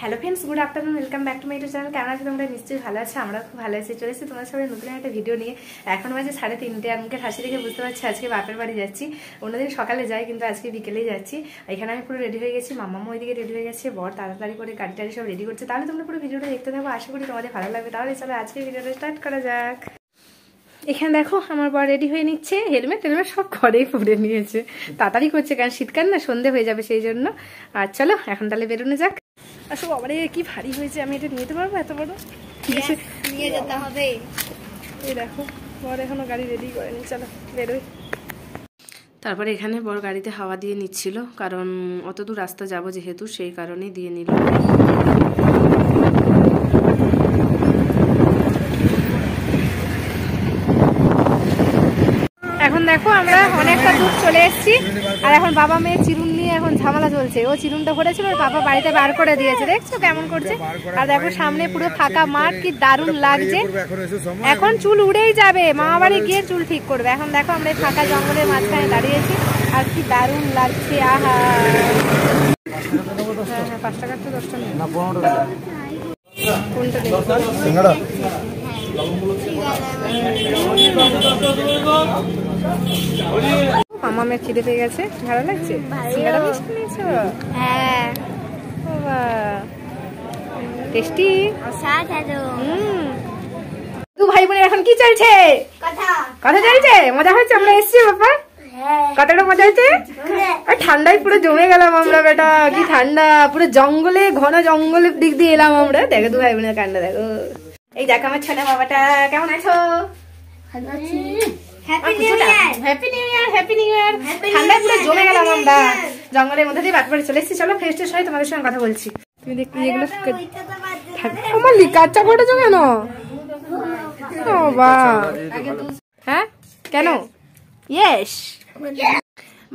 Hello friends, good afternoon, welcome back to my YouTube channel. কেমন আছে তোমরা? নিশ্চয়ই ভালো আছে, আমরা খুব ভালো আছি। চলে এসেছি তোমার সবাই নতুন একটা ভিডিও নিয়ে। এখন বাজে 3:30। আর মুখের হাসি দেখে বুঝতে পারছি আজকে বাপের বাড়ি যাচ্ছি। অন্যদিন সকালে যাই, কিন্তু আজকে বিকেলেই যাচ্ছি। এখানে আমি পুরো রেডি হয়ে গেছি, মাম্মা ওইদিকে রেডি হয়ে গেছে, বর তাড়াতাড়ি করে গাড়ি টাড়ি সব রেডি করছে। তাহলে তোমরা পুরো ভিডিওটা দেখতে থাকো, আশা করি তোমাদের ভালো লাগবে। তাহলে চলো আজকে ভিডিওটা স্টার্ট করা যাক। এখানে দেখো আমার বর রেডি হয়ে নিচ্ছে, হেলমেট টেলমেট সব ঘরেই পরে নিয়েছে। তাড়াতাড়ি করছে কারণ শীতকাল না, সন্ধে হয়ে যাবে সেই জন্য। আর চলো এখন তাহলে বেরোনো যাক। আসো বাবারে কি ভারী হয়েছে, আমি এটা নিতে পারবো? এত বড় নিয়ে যেতে হবে। এই দেখো বর এখনো গাড়ি রেডি করেনি, চলো বেরোই। তারপরে এখানে বর গাড়িতে হাওয়া দিয়ে নিচ্ছিল, কারণ অত দূর রাস্তা যাবো যেহেতু, সেই কারণেই দিয়ে নিল। এখন দেখো আমরা অনেকটা দূর চলে এসেছি, আর এখন বাবা মেয়ে চিরুন নিয়ে এখন ঝামেলা চলছে। ও চিরুনটা ভরেছিল, ওর বাবা বাড়িতে বার করে দিয়েছে, দেখছো কেমন করছে। আর দেখো সামনে পুরো ফাঁকা মাঠ, কি দারুণ লাগছে। এখন চুল উড়েই যাবে, মামা বাড়ি গিয়ে চুল ঠিক করবে। এখন দেখো আমরা এই ফাঁকা জঙ্গলের মাঝখানে দাঁড়িয়েছি, আর কি দারুণ লাগছে। আহা, হ্যাঁ 5 টাকার তো 10 টাকা না, 15 টাকা। কোনটা সিঙ্গাড়া? মামা মেয়ে খিদে পেয়ে গেছে, ভালো লাগছে। সিঙ্গাড়া মিষ্টি নিয়েছো? হ্যাঁ, টেস্টি। দু ভাই বোনের এখন কি চলছে? কথা চলছে, মজা হচ্ছে। আমরা এসছি বাবা, কতটা মজা হচ্ছে। আর ঠান্ডায় পুরো জমে গেলাম আমরা, বেটা কি ঠান্ডা। পুরো জঙ্গলে, ঘন জঙ্গলের দিক দিয়ে এলাম আমরা। দেখো দু ভাই বোনের কান্না দেখো। এই দেখো আমার ছোট বাবাটা, কেমন আছো? Happy new year, happy new year, happy new year. ঠান্ডায় পুরো জমে গেলাম আমরা, জঙ্গলের মধ্যে দিয়ে বাপরে চলে এসেছি। চলো ফ্রেশ ট্রেশ হয়ে তোমাদের সঙ্গে কথা বলছি। তুমি দেখতে এগুলো আমার লিকারটা করেছো কেন? হ্যাঁ কেন? ইয়েস।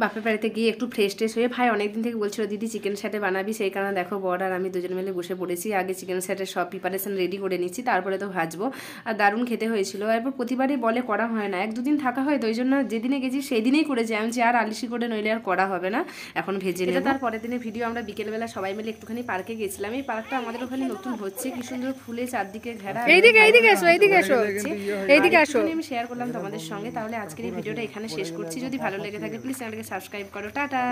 বাপের বাড়িতে গিয়ে একটু ফ্রেশ ট্রেশ হয়ে, ভাই অনেকদিন থেকে বলছিল দিদি চিকেন স্যাটে বানাবি, সেই কারণে দেখো বর আর আমি দুজন মিলে বসে পড়েছি। আগে চিকেন স্যাটের সব প্রিপারেশন রেডি করে নিচ্ছি, তারপরে তো ভাজবো। আর দারুণ খেতে হয়েছিল। এরপর প্রতিবারই বলে করা হয় না, 1-2 দিন থাকা হয়, তো ওই জন্য যেদিনে গেছি সেই দিনেই করেছি আমি, যে আর আলিশি করে নইলে আর করা হবে না, এখন ভেজে নেব। তার পরের দিনের ভিডিও। আমরা বিকেলবেলা সবাই মিলে একটুখানি পার্কে গেছিলাম। এই পার্কটা আমাদের ওখানে নতুন হচ্ছে, কি সুন্দর ফুলে চারদিকে ঘেরা। এইদিকে এসো, এইদিকে এসো, এইদিকে আসো। আমি শেয়ার করলাম তোমাদের সঙ্গে। তাহলে আজকের এই ভিডিওটা এখানে শেষ করছি। যদি ভালো লেগে থাকে প্লিজ চ্যানেলটাকে সাবস্ক্রাইব করো। টাটা।